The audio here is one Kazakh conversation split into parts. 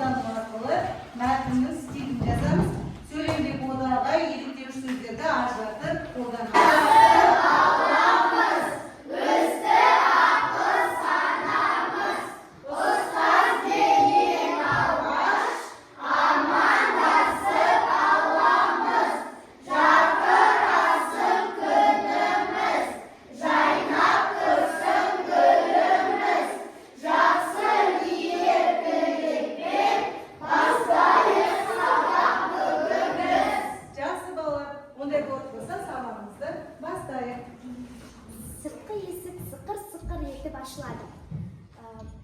қолдану арқылы мәтіннің стилін жазамыз. Сөйлемдегі одағы еліктеуіш сөздерді ажыратып қолданамыз. Сыртқы есік сықыр-сықыр етіп ашылады.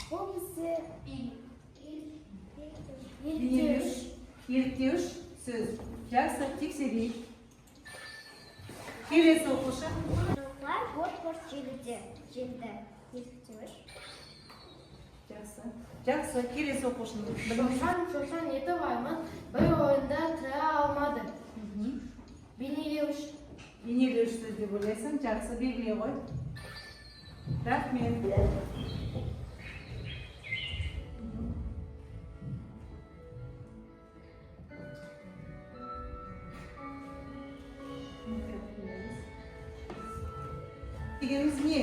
Бұл ісі еліктеуіш сөз. Жақсы, тексерейік. Келесі оқушы. Жылқылар бот-бот желді. Еліктеуіш. Жақсы, келесі оқушының. Шошан етіп айман бір ойында тұра алмады. Бейнелеуіш. Бейнелеуіш сөз деп ойлайсың. Жақсы, белгілей ғой. Рахмет. Дегеніміз не?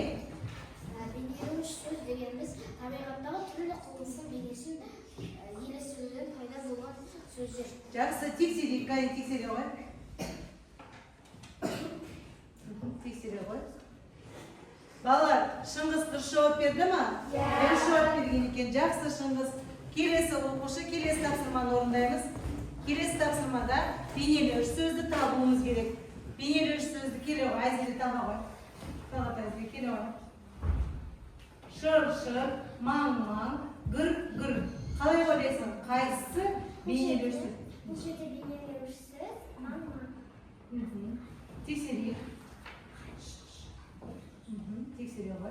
Бейнелеуіш сөз дегеніміз табиғаттағы түрлі құбылыстың бейнесін елестіруден пайда болған сөздер. Жақсы, тексерейік. Қайын тексере ғой. Тексере ғой. Балалар, Шыңғыс дұрыс жауап берді ма? Дұрыс жауап берген екен. Жақсы, Шыңғыс. Келесі оқушы, келесі тапсырманы орындаймыз. Келесі тапсырмада бейнелеуіш сөзді табуымыз керек. Бейнелеуіш сөзді келе ғой. Айзере таба ғой. Талап Айзере келе ғой. Шыр-шыр, маң-маң, гүр-гүр. Қалай ойлайсың? Қайсысы бейнелеуіш сөз? Бұл жерде бейнелеуіш сөз маң-маң. Тексерейік. Тексере ғой.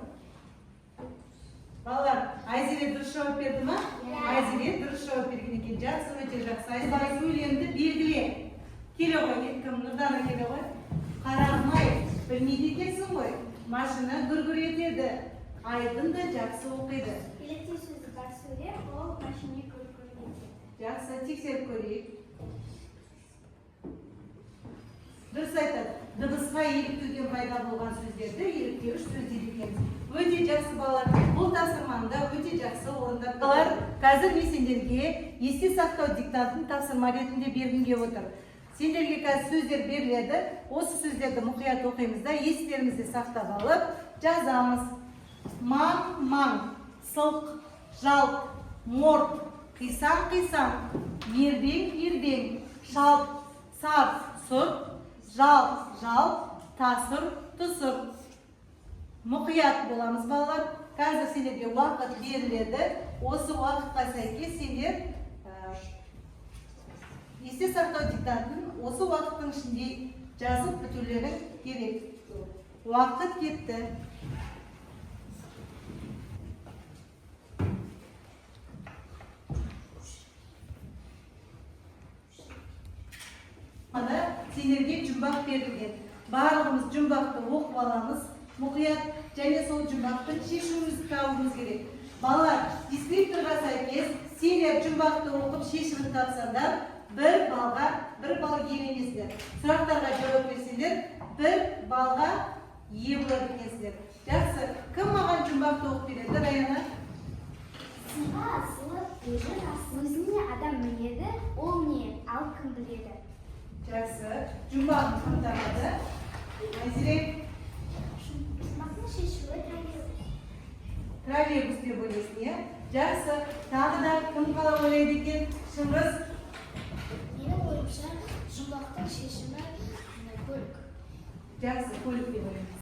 Балалар, Айзере дұрыс жауап берді ма? Айзере дұрыс жауап берген екен. Жақсы, өте жақсы. Айзере сөйлемді белгіле. Келе ғой, кім Нұрдана келе ғой. Қарағым-ай, білмейді екенсің ғой. Машина гүр-гүр етеді. Айдын да жақсы оқиды. Еліктеу сөзді бар сөйлем, ол машина гүр-гүр етеді. Жақсы, тексеріп көрейік. Дұрыс айтады. Дыбысқа еліктеуден пайда болған сөздерді еліктеуіш сөз дейді екенбіз. Өте жақсы балалар. Бұл тапсырманы өте жақсы орындап. Балалар, қазір мен сендерге есте сақтау диктантын тапсырма ретінде бергім келіп отыр. Сендерге қазір сөздер беріледі. Осы сөздерді мұқият оқимыз да естерімізде сақтап алып жазамыз. Маң-маң, сылқ, жалт, морт, қисаң-қисаң, ербең-ербең, шалт, сарт, сұрт, жалт, тасыр-тұсыр. Мұқият боламыз балалар. Қазір сендерге уақыт беріледі. Осы уақытқа сәйкес сендер есте сақтау диктантын осы уақыттың ішінде жазып бітулері керек. Уақыт кетті. Сендерге жұмбақ берілген. Барлығымыз жұмбақты оқып аламыз. Мұқият және сол жұмбақты шешуімізді табуымыз керек. Балалар, дискрипторға сәйкес сендер жұмбақты оқып шешімін тапсаңдар, бір балл иеленесіздер. Сұрақтарға жауап берсеңдер, бір балға ие болады екенсіздер. Жақсы, кім маған жұмбақты оқып береді, Раяна? Сыға асылып, өзіне адам мінеді, ол не, ал кім біледі? Жақсы, жұмбағын кім табады? Айзере? Жұмбақтың шешуі троллейбус деп ойлайсың, иә? Жақсы, тағы да кім қалай ойлайды екен? Шыңғыс? Менің ойымша, жұмбақтың шешімі көлік. Жақсы, көлік деп ойлаймыз.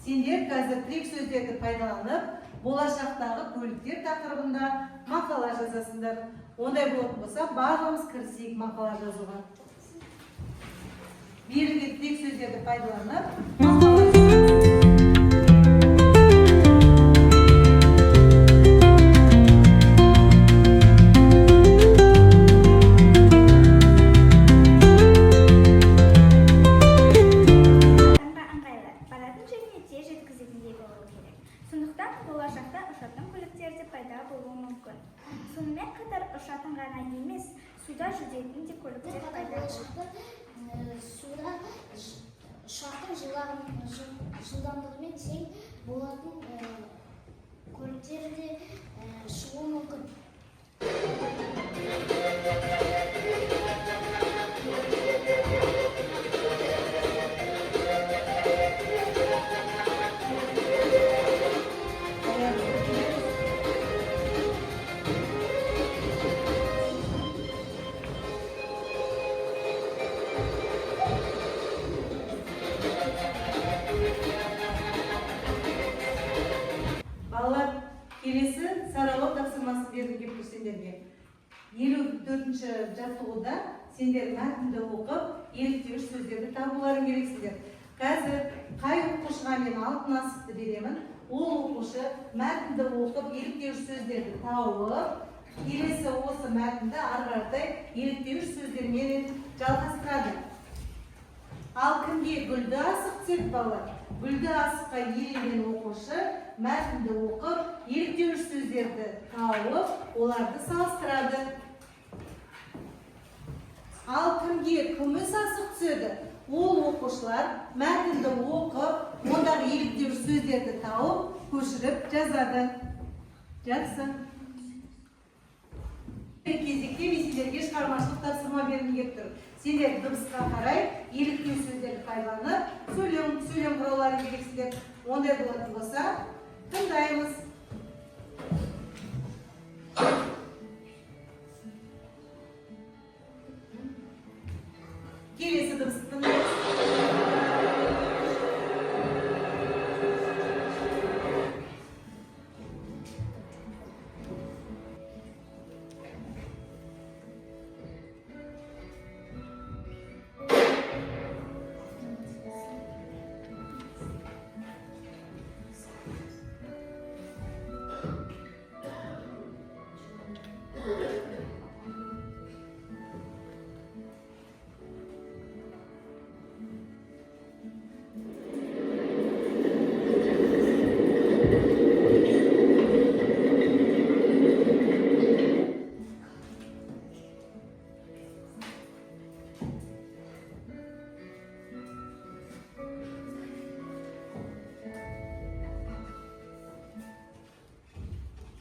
Сендер қазір тірек сөздерді пайдаланып, болашақтағы көліктер тақырыбында мақала жазасыңдар. Ондай болатын болса, барлығымыз кірісейік мақала жазуға. Берілген тірек сөздерді пайдаланып, мақала жазасыңдар. пайда болуы мүмкін. Сонымен қатар ұшатын ғана емес, суда жүзетін де көліктер пайда болады. Суда ұшақтың жылдамдығымен тең болатын көліктер де шығуы мүмкін. Балалар, келесі саралау тапсырмасы берілген сендерге. 54-ші жаттығуда сендер мәтінді оқып, еліктеуіш сөздерді табуларың керексіңдер. Қазір қай оқушыға мен алтын асықты беремін, ол оқушы мәтінді оқып, еліктеуіш сөздерді тауып, келесі осы мәтінді ары қаратай еліктеуіш сөздермен жалғастырады. Ал кімге гүлді асық түседі балалар? Гүлді асыққа иеленген оқушы мәтінді оқып, еліктеуіш сөздерді тауып, оларды салыстырады. Ал кімге күміс асық түседі? Ол оқушылар мәтінді оқып, ондағы еліктеуіш сөздерді тауып, көшіріп жазады. Жақсы. Кезекте сендерге шығармашылық тапсырма берілген тұр. Сендер дыбысқа қарай еліктеу сөздерді пайдаланып, сөйлем құрауларын керексіңдер. Ондай болатын болса, тыңдаймыз. Келесі дыбысты тыңдаймыз.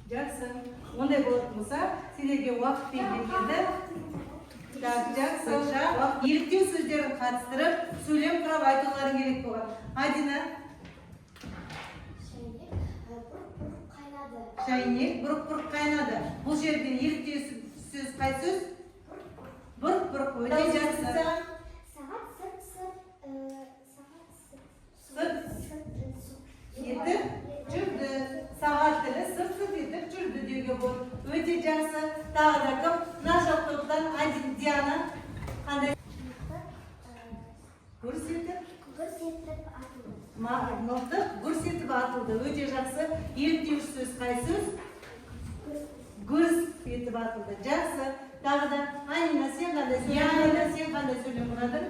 Жақсы. Ондай болатын болса, сендерге уақыт беріледі. Жақсы. Еліктеу сөздерін қатыстырып, сөйлем құрап айтуларың керек болған. Адина? Шайнек бұрқ-бұрқ қайнады. Бұл жерден еліктеу сөз қай сөз? Бұрқ-бұрқ. Өте жақсы. Сағат Етіп жүрді. Сағат тілі сырт-сырт етіп жүрді деуге болады. Өте жақсы. Тағы да кім? Мына жақ топтан Адин, Диана. Қандай? Көрсетіп атылды. Мылтық көрсетіп атылды. Өте жақсы. Еліктеуіш сөз қай сөз? Гүрс етіп атылды. Жақсы. Тағы да Анина, сен қандай сөйлем құрадың?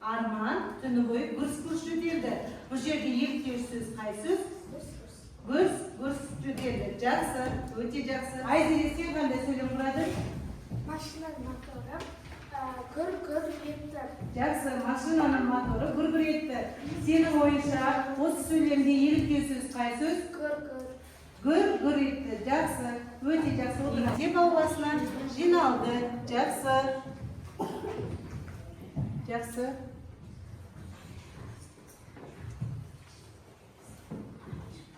Арман түні бойы гүрс-гүрс жөтелді. Бұл жерде еліктеуіш сөз қай сөз? Гүрс жөтелді. Жақсы, өте жақсы. Айзере, сен қандай сөйлем құрадың? Машинаның моторы гүр-гүр етті. Жақсы, машинаның моторы гүр-гүр етті. Сенің ойынша осы сөйлемде еліктеу сөз қай сөз? Гүр-гүр етті. Жақсы, өте жақсы. Мектеп ауласына жиналды. Жақсы. Жақсы.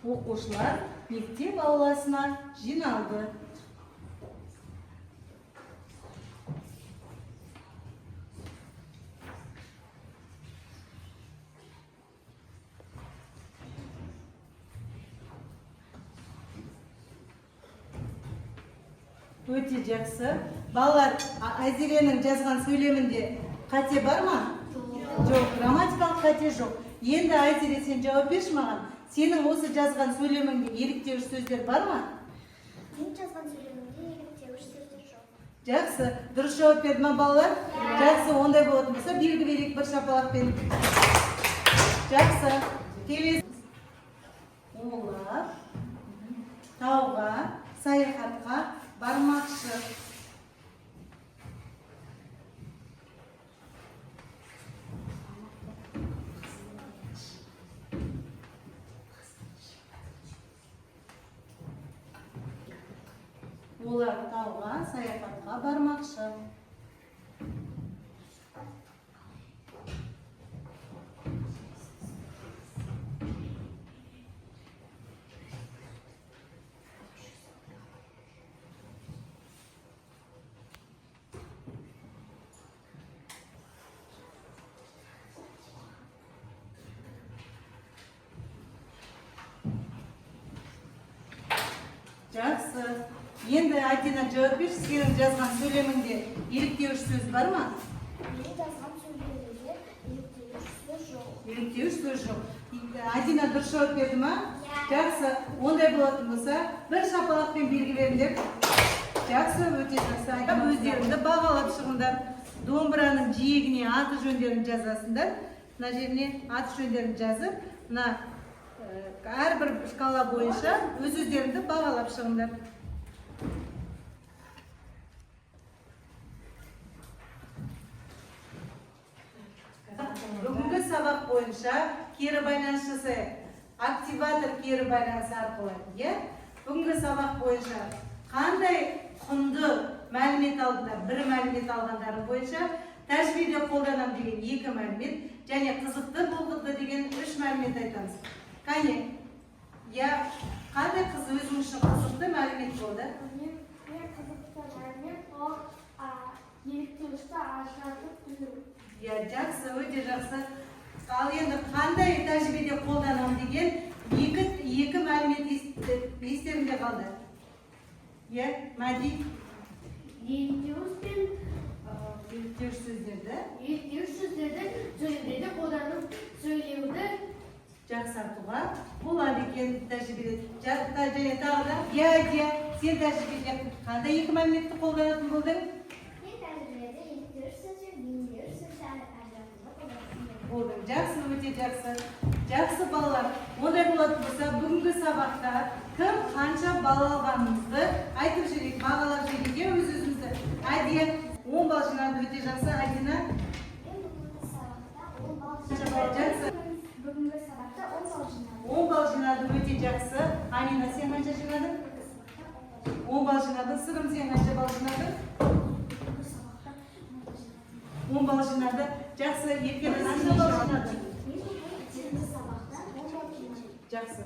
Оқушылар мектеп ауласына жиналды. Өте жақсы. Балалар, Айзеренің жазған сөйлемінде қате бар ма? Жоқ. Грамматикалық қате жоқ. Енді Айзере, сен жауап берші маған. Сенің осы жазған сөйлеміңде еліктеуіш сөздер бар ма? Мен жазған сөйлемімде еліктеуіш сөздер жоқ. Жақсы. Дұрыс жауап берді ма балалар? Жақсы. Ондай болатын болса, белгі берейік бір шапалақпен. Жақсы. Келесі. Олар Олар тауға саяхатқа бармақшы. Жақсы. Енді Адина жауап берші, сенің жазған сөйлеміңде еліктеуіш сөз бар ма? Менің жазған сөйлемімде еліктеуіш сөз жоқ. Еліктеуіш сөз жоқ. Адина дұрыс жауап берді ма? Иә. Жақсы. Ондай болатын болса, бір шапалақпен белгі беріңдер. Жақсы, өте жақсы. Өздеріңді бағалап шығыңдар. Домбыраның жиегіне аты жөндерін жазасыңдар. Мына жеріне аты жөндерін жазып, мына әрбір шкала бойынша өздеріңді бағалап шығыңдар. Бүгінгі сабақ бойынша кері байланыс жасайық. Активатор кері байланыс арқылы. Бүгінгі сабақ бойынша қандай құнды мәлімет алдыңдар, бір мәлімет алғандарың бойынша тәжірибеде қолданам деген 2 мәлімет және қызықты болғызды деген 3 мәлімет айтамыз. Қане, қандай қыз өзің үшін қызықты мәлімет болды? Мен қызықты мәлімет ол еліктеуішті ажыратып білу. Жақсы, өте жақсы. Ал енді қандай тәжірибеде қолданам деген 2 мәлімет естеріңде қалды? Мәди? Еліктеуіш пен Еліктеуіш сөздерді сөйлеуде қолданып сөйлеуді жақсартуға болады екен тәжірибеде. Және тағы да, сен тәжірибеде қандай 2 мәліметті қолданатын болдың? Мен тәжірибеде еліктеуіш сөз бен бейнелеуіш сөзді ажыратуға қолданатын Болдың. Жақсы, өте жақсы. Жақсы балалар, ондай болатын болса, бүгінгі сабақта кім қанша бал алғанымызды айтып жүрейік, бағалап жүрейік, өз-өзімізді. Әдия 10 бал жинады, өте жақсы. Адина? Мен бүгінгі сабақта 10 бал Қанша бал? Жақсы. Бүгінгі сабақта 10 бал жинадым. 10 бал жинады, өте жақсы. Амина, сен қанша жинадың? 10 бал жинады. Сырым, сен қанша бал жинадың? 10 бал жинады. Жақсы, екеуміз қанша бал жинадың? Мен бүгінгі сабақта 10 бал жинадым. Жақсы.